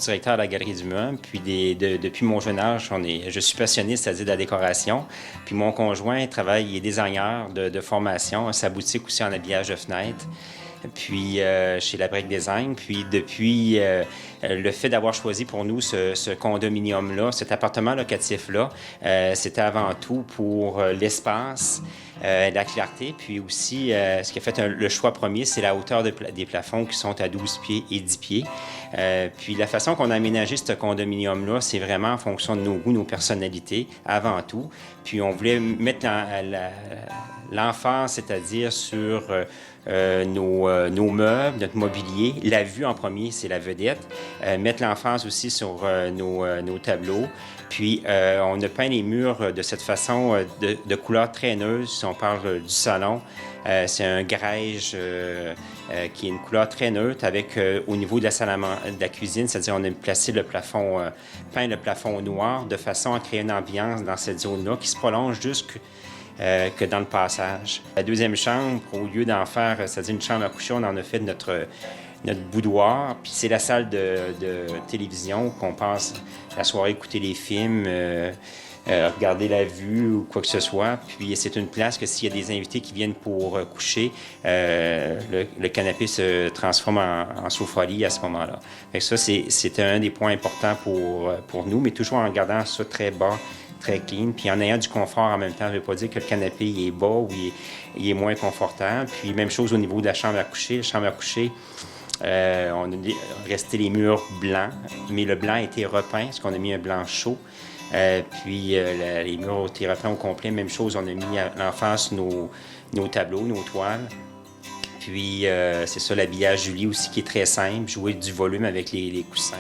directeur de la Galerie du Meuble, puis depuis mon jeune âge, je suis passionné, c'est-à-dire de la décoration. Puis mon conjoint travaille, il est designer de formation, sa boutique aussi en habillage de fenêtres. Puis chez la Break Design. Puis depuis le fait d'avoir choisi pour nous ce condominium-là, cet appartement locatif-là, c'était avant tout pour l'espace, la clarté, puis aussi ce qui a fait le choix premier, c'est la hauteur des plafonds qui sont à 12 pieds et 10 pieds. Puis la façon qu'on a aménagé ce condominium-là, c'est vraiment en fonction de nos goûts, nos personnalités, avant tout. Puis on voulait mettre l'emphase, c'est-à-dire sur nos meubles, notre mobilier. La vue en premier, c'est la vedette. Mettre l'emphase aussi sur nos tableaux. Puis, on a peint les murs de cette façon de couleur très neutre. Si on parle du salon, c'est un grège qui est une couleur très neutre avec, au niveau de la salle de la cuisine, c'est-à-dire on a placé le plafond, peint le plafond noir de façon à créer une ambiance dans cette zone-là qui se prolonge jusque que dans le passage. La deuxième chambre, au lieu d'en faire, c'est-à-dire une chambre à coucher, on en a fait notre boudoir. Puis c'est la salle de télévision qu'on passe la soirée écouter les films, regarder la vue ou quoi que ce soit. Puis c'est une place que s'il y a des invités qui viennent pour coucher, le canapé se transforme en sofa-lit à ce moment-là. Fait que ça, c'était un des points importants pour nous, mais toujours en gardant ça très bas, très clean, puis en ayant du confort en même temps. Ça ne veut pas dire que le canapé il est bas ou il est moins confortable. Puis même chose au niveau de la chambre à coucher. La chambre à coucher, on a resté les murs blancs, mais le blanc a été repeint, parce qu'on a mis un blanc chaud. Puis les murs ont été repeints au complet. Même chose, on a mis en face nos tableaux, nos toiles. Puis c'est ça, l'habillage Julie aussi qui est très simple, jouer du volume avec les coussins.